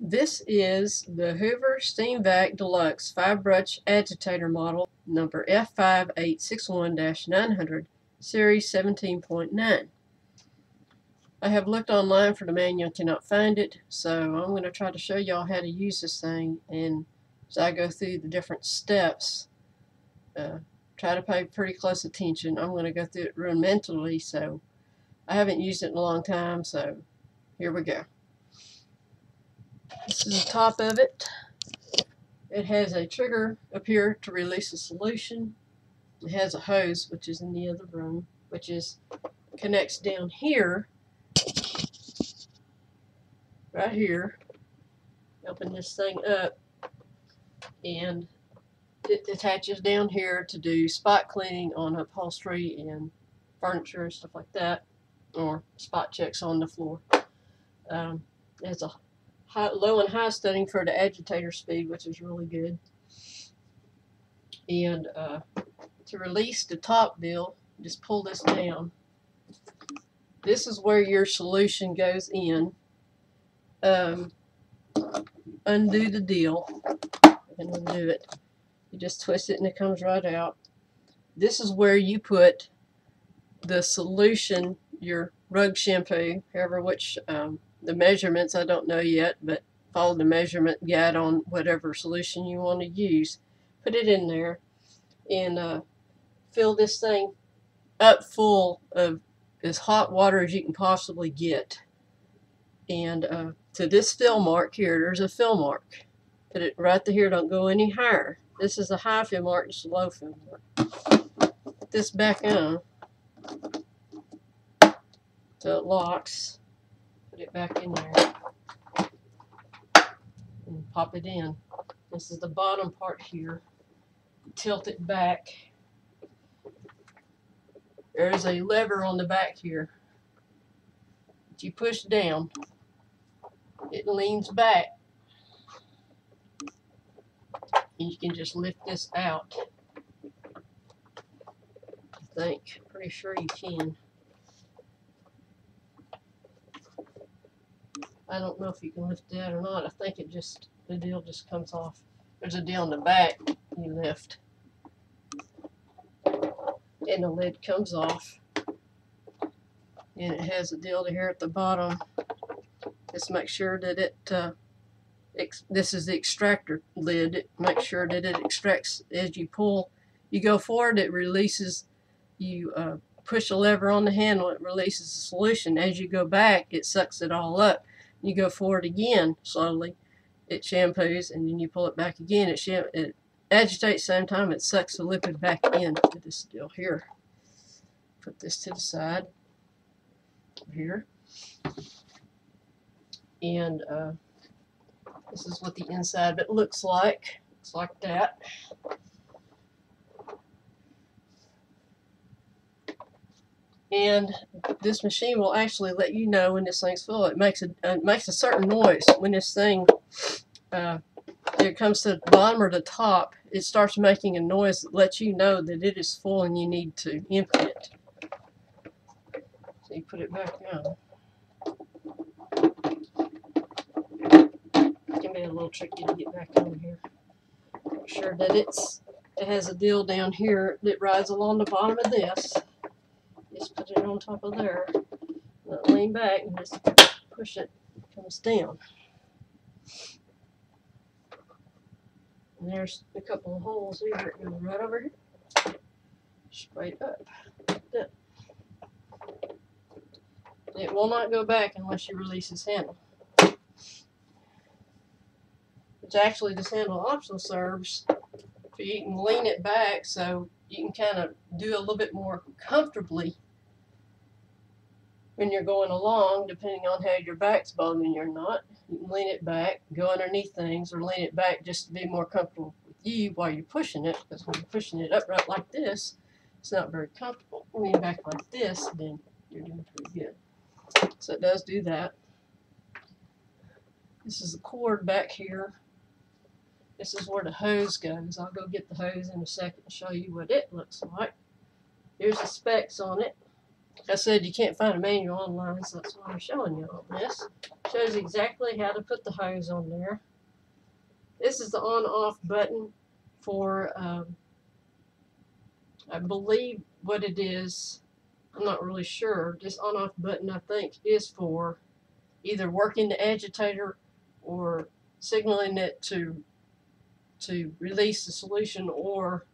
This is the Hoover SteamVac Deluxe 5-brush agitator model number F5861-900, series 17.9. I have looked online for the manual and cannot find it, so I'm going to try to show y'all how to use this thing, and as I go through the different steps, try to pay pretty close attention. I'm going to go through it rudimentarily, so I haven't used it in a long time, so here we go. This is the top of it. It has a trigger up here to release a solution. It has a hose, which is in the other room, which connects down here, right here. Open this thing up, and it attaches down here to do spot cleaning on upholstery and furniture and stuff like that, or spot checks on the floor. It has a low and high setting for the agitator speed, which is really good. And to release the top deal, just pull this down. This is where your solution goes in. Undo the deal and undo it. You just twist it and it comes right out. This is where you put the solution, your rug shampoo, however which the measurements I don't know yet, but follow the measurement guide on whatever solution you want to use. Put it in there and fill this thing up full of as hot water as you can possibly get. And to this fill mark here, there's a fill mark. Put it right here, don't go any higher. This is a high fill mark, this is a low fill mark. Put this back on so it locks. Put it back in there and pop it in. This is the bottom part here. Tilt it back. There's a lever on the back here that you push down. It leans back, and you can just lift this out. I think. Pretty sure you can. I don't know if you can lift that or not. I think the deal just comes off. There's a deal in the back you lift, and the lid comes off, and it has a deal here at the bottom. Just make sure that this is the extractor lid. Make sure that it extracts as you pull. You go forward, it releases. You push a lever on the handle, it releases the solution. As you go back, it sucks it all up. You go forward again slowly, it shampoos, and then you pull it back again. It agitates same time. It sucks the liquid back into this deal here. Put this to the side here, and this is what the inside of it looks like. Looks like that. And this machine will actually let you know when this thing's full. It makes a certain noise when this thing it comes to the bottom or the top. It starts making a noise that lets you know that it is full and you need to empty it. So you put it back on. It can be a little tricky to get back on here. Make sure that it has a deal down here that rides along the bottom of this. Just put it on top of there. Lean back and just push it. It comes down. And there's a couple of holes here. It goes right over here. Straight up. Like that. It will not go back unless you release this handle. Which actually this handle also serves so you can lean it back so you can kind of do a little bit more comfortably when you're going along, depending on how your back's bothering you or not. You can lean it back, go underneath things, or lean it back just to be more comfortable with you while you're pushing it, because when you're pushing it upright like this, it's not very comfortable. Lean back like this, then you're doing pretty good. So it does do that. This is the cord back here. This is where the hose goes. I'll go get the hose in a second and show you what it looks like. Here's the specs on it. Like I said, you can't find a manual online, so that's why I'm showing you all this. Shows exactly how to put the hose on there. This is the on-off button for, I believe what it is, I'm not really sure. This on-off button, I think, is for either working the agitator or signaling it to release the solution, or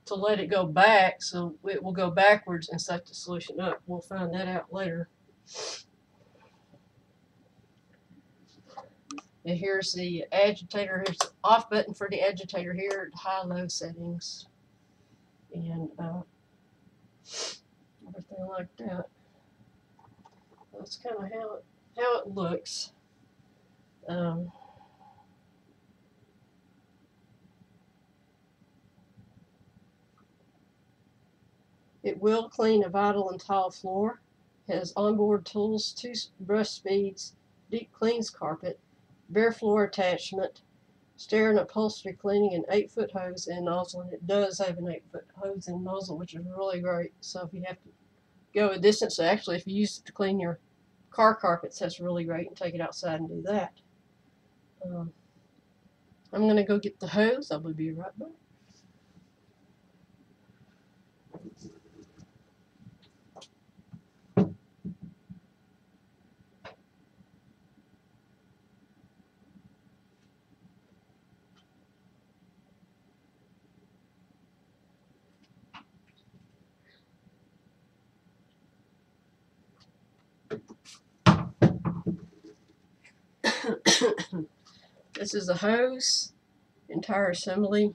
to let it go back, so it will go backwards and suck the solution up. We'll find that out later. And here's the agitator. Here's the off button for the agitator here, high-low settings, and everything like that. That's kind of how it looks. It will clean a vinyl and tile floor. Has onboard tools, 2 brush speeds, deep cleans carpet, bare floor attachment, stair and upholstery cleaning, and 8-foot hose and nozzle. And it does have an 8-foot hose and nozzle, which is really great. So if you have to go a distance, so actually if you use it to clean your car carpets, that's really great, and take it outside and do that. I'm going to go get the hose. I will be right back. This is a hose, entire assembly.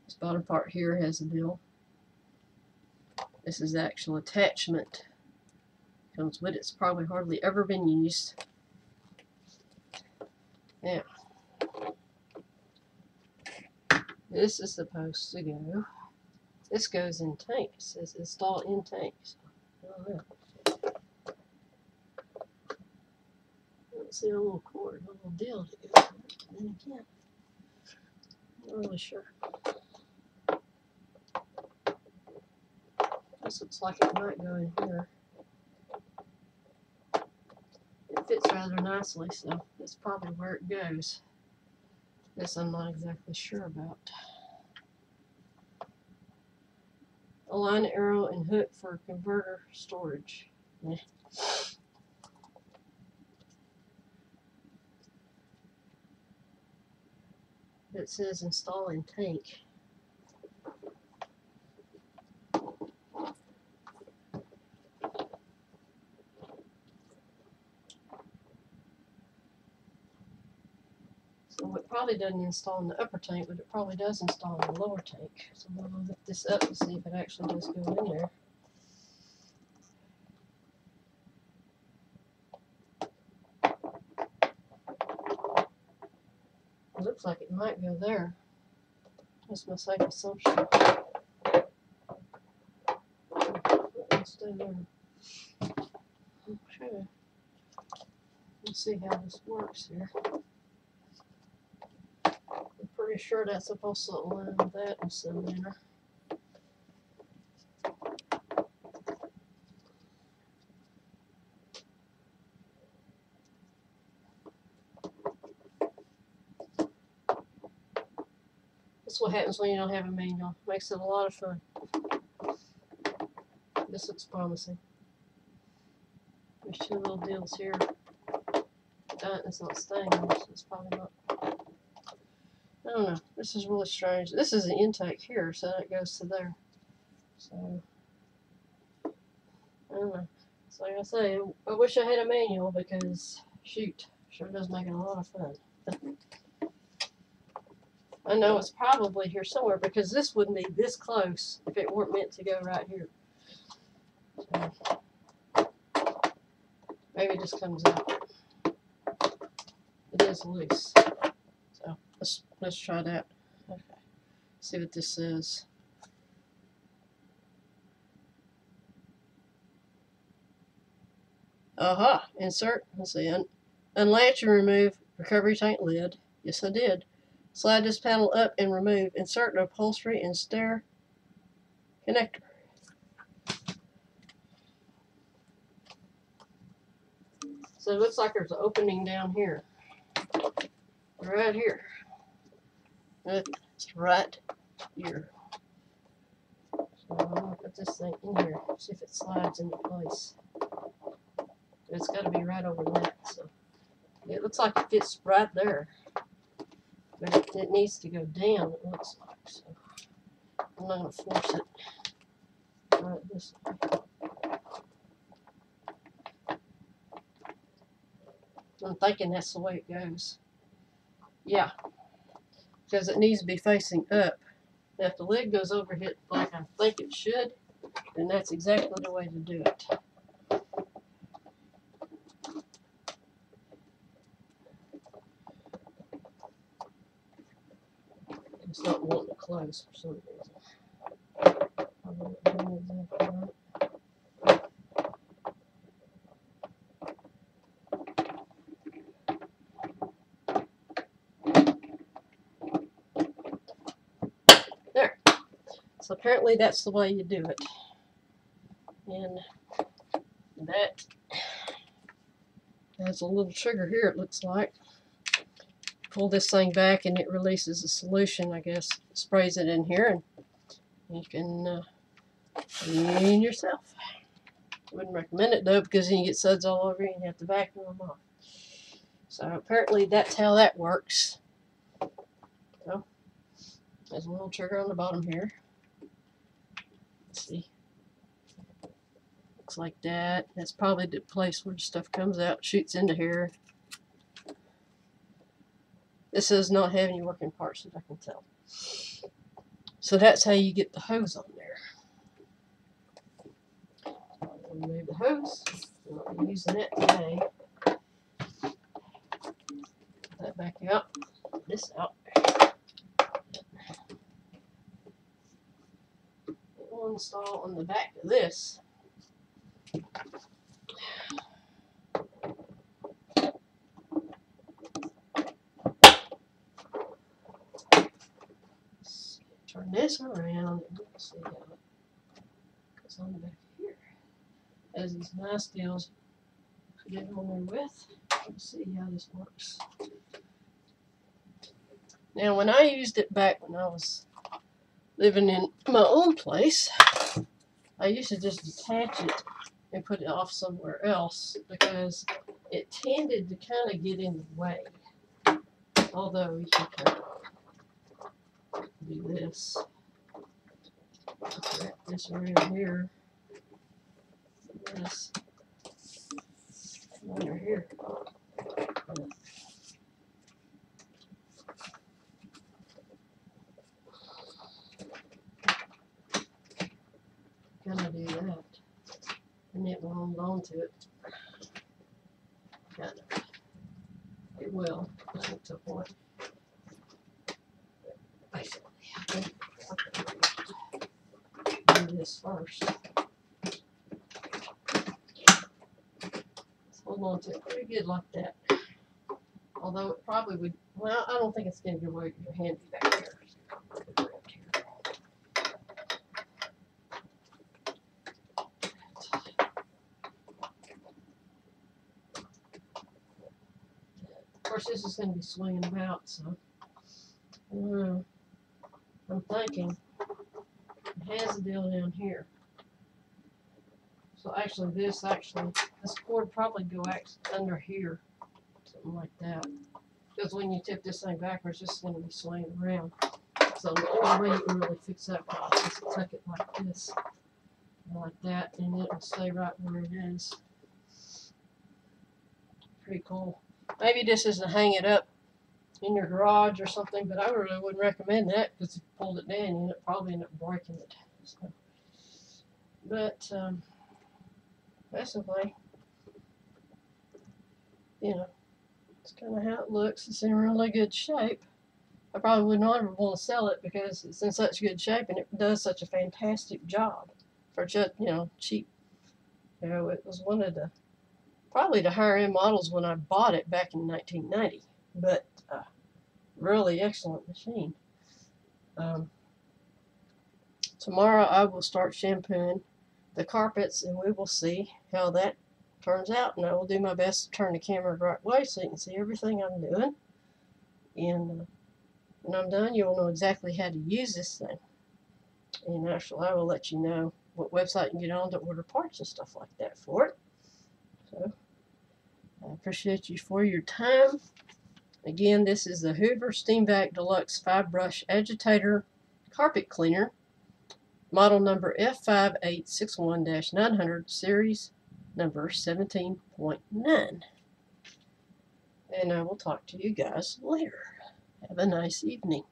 This bottom part here has a deal. This is the actual attachment. Comes with it. It's probably hardly ever been used. Now, this is supposed to go. This goes in tank. It says install in tank. So, I don't know. I don't see a little cord, a little deal to go with it. Then again, I'm not really sure. This looks like it might go in here. It fits rather nicely, so that's probably where it goes. This I'm not exactly sure about. A line arrow and hook for converter storage. Yeah. It says install in tank. So it probably doesn't install in the upper tank, but it probably does install in the lower tank. So we'll lift this up and see if it actually does go in there. It looks like it might go there. That's my safe assumption. Stay there. Okay. Let's see how this works here. I'm pretty sure that's supposed to align with that in some manner. That's what happens when you don't have a manual. Makes it a lot of fun. This looks promising. There's 2 little deals here. It's not staying there, so it's probably not. I don't know. This is really strange. This is an intake here, so it goes to there. So, I don't know. So like I say, I wish I had a manual because, shoot, sure does make it a lot of fun. I know it's probably here somewhere because this wouldn't be this close if it weren't meant to go right here. So, maybe it just comes out. It is loose. So let's try that. Okay. See what this says. Aha! Insert. Let's see. Unlatch and remove recovery tank lid. Yes, I did. Slide this panel up and remove. Insert the upholstery and stair connector. So it looks like there's an opening down here. Right here. It's right here. So I'm going to put this thing in here, see if it slides into place. It's got to be right over that. So it looks like it fits right there. But it needs to go down, it looks like. So I'm not going to force it right this way. I'm thinking that's the way it goes. Yeah, because it needs to be facing up. Now, if the lid goes over here like I think it should, then that's exactly the way to do it. It's not wanting to close for some reason. I don't know exactly right. There. So apparently that's the way you do it. And that has a little trigger here, it looks like. Pull this thing back and it releases a solution, I guess. Sprays it in here and you can clean yourself. Wouldn't recommend it though, because then you get suds all over you and you have to vacuum them off. So apparently that's how that works. So there's a little trigger on the bottom here. Let's see. Looks like that. That's probably the place where the stuff comes out, shoots into here. This does not have any working parts that I can tell. So that's how you get the hose on there. Remove the hose. I'm not using it today. Put that back out. Put this out. We'll install on the back of this. Turn this around and we'll see how it goes on the back here. Has these nice deals to get on there with. Let's see how this works. Now, when I used it back when I was living in my own place, I used to just detach it and put it off somewhere else because it tended to kind of get in the way. Although you can kind of do this. Wrap this around here. This under here. Gonna do that, and it will hold on to it. Kind of. It will. To a point. Basically, I think I'll do this first. Let's hold on to it pretty good like that. Although it probably would. Well, I don't think it's going to go away with your hand back there. Of course, this is going to be swinging about, so I'm thinking it has a deal down here. So actually, this cord probably go under here, something like that. Because when you tip this thing backwards, it's going to be swinging around. So the only way you can really fix that problem is to tuck it like this, and like that, and it will stay right where it is. Pretty cool. Maybe this is to hang it up in your garage or something, but I really wouldn't recommend that because if you pulled it down, you'd probably end up breaking it. So, but basically, you know, it's kind of how it looks. It's in really good shape. I probably would not ever want to sell it because it's in such good shape and it does such a fantastic job for just, cheap. It was one of the probably the higher end models when I bought it back in 1990, but really excellent machine. Tomorrow I will start shampooing the carpets and we will see how that turns out, and I will do my best to turn the camera the right way so you can see everything I'm doing. And when I'm done, you'll know exactly how to use this thing. And actually, I will let you know what website you can get on to order parts and stuff like that for it. So, I appreciate you for your time. Again, this is the Hoover SteamVac Deluxe 5-Brush Agitator Carpet Cleaner, model number F5861-900, series number 17.9. And I will talk to you guys later. Have a nice evening.